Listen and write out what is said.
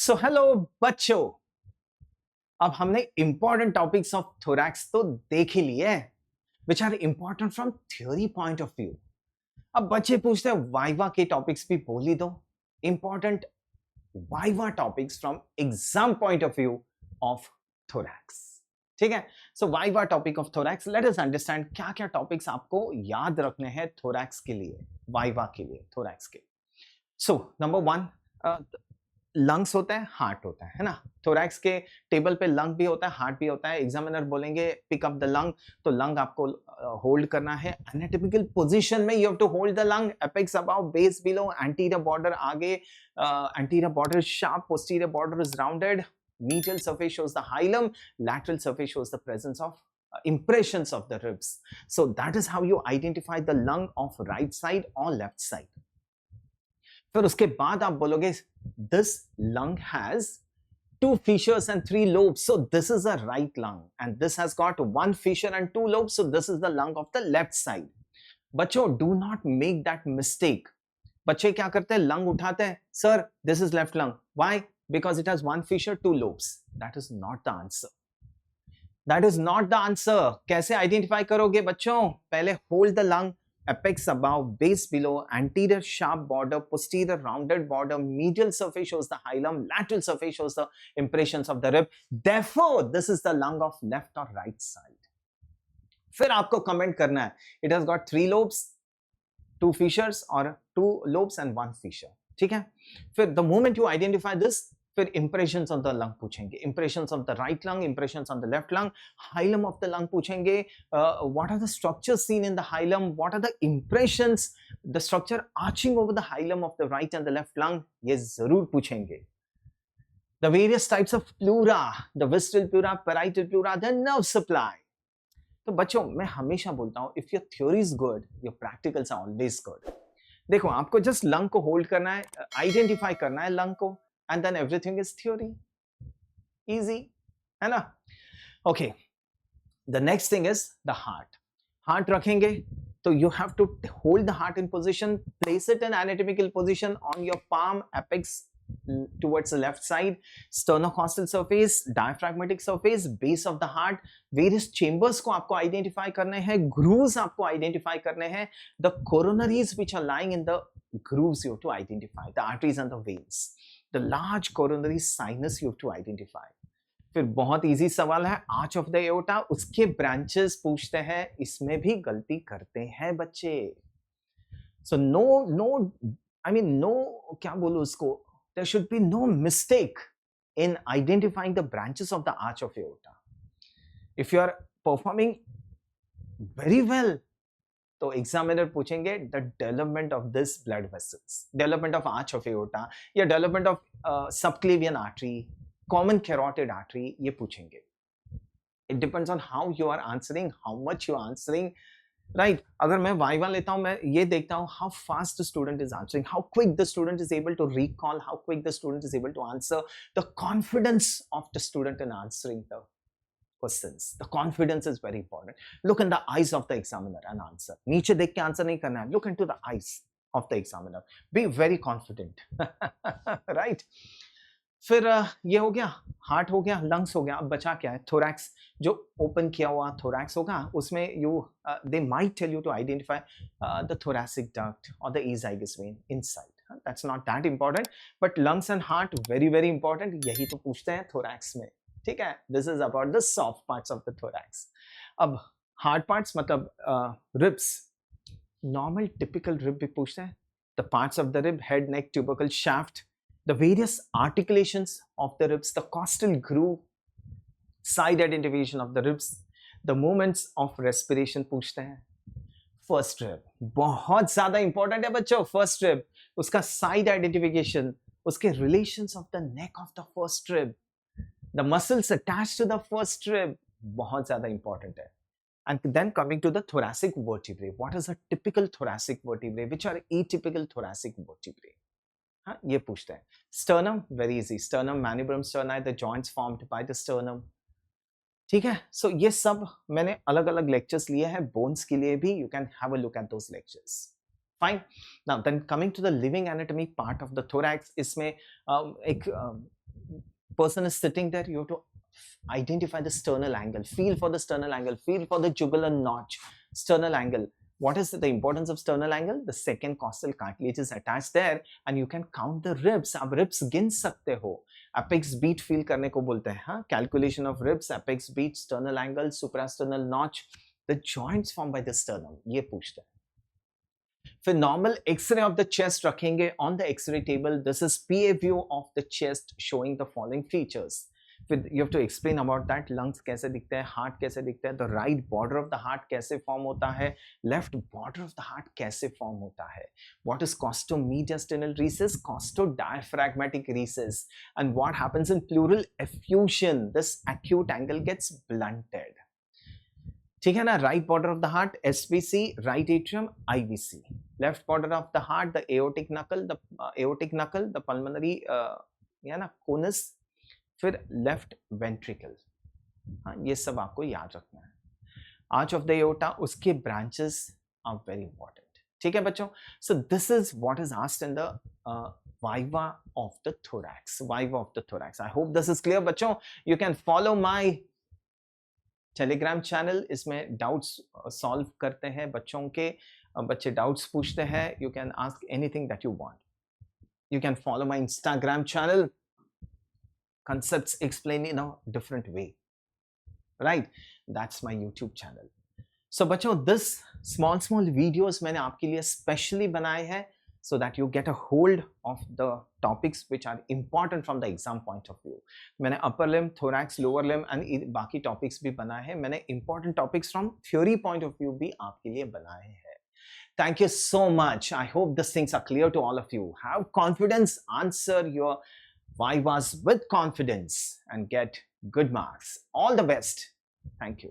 So hello बच्चों। अब हमने इंपॉर्टेंट टॉपिक्स ऑफ थोरैक्स तो देख ही लिए, which are important from theory point of view. अब बच्चे पूछते हैं वाइवा के टॉपिक्स भी बोल ही दो। Important viva topics from exam point of view of thorax. ठीक है, so viva topic of thorax, let us understand क्या क्या टॉपिक्स आपको याद रखने हैं थोरैक्स के लिए, वाइवा के लिए, थोरैक्स के। सो नंबर वन, लंग्स होता है, हार्ट होता है ना। थोरैक्स के टेबल पे लंग भी होता है, हार्ट भी होता है। एग्जामिनर बोलेंगे पिक अप द लंग, तो लंग आपको होल्ड करना है एनाटॉमिकल पोजीशन में। You have to hold the lung, apex above, base below, anterior border आगे, anterior border sharp, posterior border is rounded, medial surface shows the hilum, lateral surface shows the presence of impressions of the ribs. So that is how you identify the lung of right side or left side. फिर उसके बाद आप बोलोगे this lung has two fissures and three lobes, so this is a right lung, and this has got one fissure and two lobes, so this is the lung of the left side. बच्चों do not make that mistake. बच्चे क्या करते हैं, lung उठाते हैं, sir this is left lung, why? Because it has one fissure, two lobes. That is not the answer. That is not the answer. कैसे identify करोगे बच्चों? पहले hold the lung, apex above, base below, anterior sharp border, posterior rounded border, medial surface shows the hilum, lateral surface shows the impressions of the rib. Therefore, this is the lung of left or right side. फिर आपको comment करना है, it has got three lobes, two fissures or two lobes and one fissure. ठीक है? फिर the moment you identify this, फिर impressions of the lung पूछेंगे, impressions of the right lung, impressions of the left lung, hilum of the lung पूछेंगे, what are the structures seen in the hilum, what are the impressions, the structure arching over the hilum of the right and the left lung, ये जरूर पूछेंगे। The various types of pleura, the visceral pleura, parietal pleura, the nerve supply. तो बच्चों मैं हमेशा बोलता हूं, if your theory is good, your practicals are always good. देखो आपको जस्ट लंग को होल्ड करना है, आइडेंटिफाई करना है लंग को, and then everything is theory. Easy, है ना? Okay. The next thing is the heart. Heart रखेंगे, तो you have to hold the heart in position, place it in anatomical position on your palm, apex towards the left side, sternocostal surface, diaphragmatic surface, base of the heart. Various chambers को आपको identify करने हैं, grooves आपको identify करने हैं, the coronaries which are lying in the grooves you have to identify, the arteries and the veins. The large coronary sinus you have to identify. फिर बहुत easy सवाल है, आर्च ऑफ द एओर्टा, उसके branches पूछते हैं, इसमें भी गलती करते हैं बच्चे। So no I mean no, क्या बोलूं उसको, there should be no mistake in identifying the branches of the arch of aorta. If you are performing very well, तो एग्जामिनर पूछेंगे the development of this blood vessels, development of arch of aorta या development of subclavian artery, common carotid artery, ये पूछेंगे। It depends on how you are answering, how much you are answering, right? अगर मैं viva लेता हूं, मैं ये देखता हूं how fast the student is answering, how quick the student is able to recall, how quick the student is able to answer, the confidence of the student in answering the questions. The confidence is very important. Look in the eyes of the examiner and answer. नीचे देख के answer नहीं करना है. Look into the eyes of the examiner. Be very confident. Right? फिर ये हो गया, हार्ट हो गया, लंग्स हो गया, अब बचा क्या है? थोरैक्स, जो ओपन किया हुआ थोरैक्स होगा, उसमें you they might tell you to identify the thoracic duct or the esophagus vein inside. That's not that important, but lungs and heart very very important. यही तो पूछते हैं थोरैक्स में, ठीक है? This is about the soft parts of the thorax. अब hard parts मतलब ribs, normal typical rib भी पूछते हैं, the parts of the rib, head, neck, tubercle, shaft, the various articulations of the ribs, the costal groove, side identification of the ribs, the movements of respiration पूछते हैं। First rib बहुत ज्यादा important है बच्चों, first rib, उसका side identification, उसके relations of the neck of the first rib, the muscles attached to the first rib, बहुत ज़्यादा important है. And then coming to the thoracic vertebrae, what is a typical thoracic vertebrae, which are atypical thoracic vertebrae? हाँ, ये पूछते हैं. Sternum, very easy. Sternum, manubrum sterni, the joints formed by the sternum. ठीक है, so ये सब मैंने अलग अलग lectures लिए हैं, bones के लिए भी, you can have a look at those lectures. Fine. Now then coming to the living anatomy part of the thorax, इसमें एक person is sitting there, you have to identify the sternal angle, feel for the sternal angle, feel for the jugular notch, sternal angle. What is the importance of sternal angle? The second costal cartilage is attached there and you can count the ribs. आप ribs गिन सकते हो. Apex beat feel करने को बोलते हैं, हाँ? Calculation of ribs, apex beat, sternal angle, suprasternal notch, the joints formed by the sternum. ये पूछते हैं. फिर normal x-ray of the chest रखेंगे on the x-ray table. This is PA view of the chest showing the following features. फिर you have to explain about that. Lungs कैसे दिखते हैं, heart कैसे दिखता है, the right border of the heart कैसे form होता है, left border of the heart कैसे फॉर्म होता है, what is costomediastinal recess, costodiaphragmatic recess, and what happens in plural effusion. This acute angle gets blunted. ठीक है ना. Right border of the heart SVC, right atrium IVC, left border of the heart the aortic knuckle, the pulmonary या ना conus, फिर left ventricle. हाँ, ये सब आपको याद रखना है. आर्च ऑफ द एओर्टा, उसके ब्रांचेस आर वेरी इंपॉर्टेंट. ठीक है बच्चों. So this is what is asked in the viva of the thorax. I hope this is clear बच्चों. You can follow my Telegram channel. इसमें doubts solve करते हैं बच्चों के. बच्चे डाउट्स पूछते हैं. You can ask anything that you want. You can follow my Instagram channel. Concepts explained in a different way, right? That's my YouTube channel. So बच्चों, this small videos मैंने आपके लिए specially बनाए हैं so that you get a hold of the topics which are important from the exam point of view. मैंने upper limb, thorax, lower limb and बाकी topics भी बनाए हैं. मैंने important topics from theory point of view भी आपके लिए बनाए हैं. Thank you so much. I hope these things are clear to all of you. Have confidence, answer your vivas with confidence and get good marks. All the best. Thank you.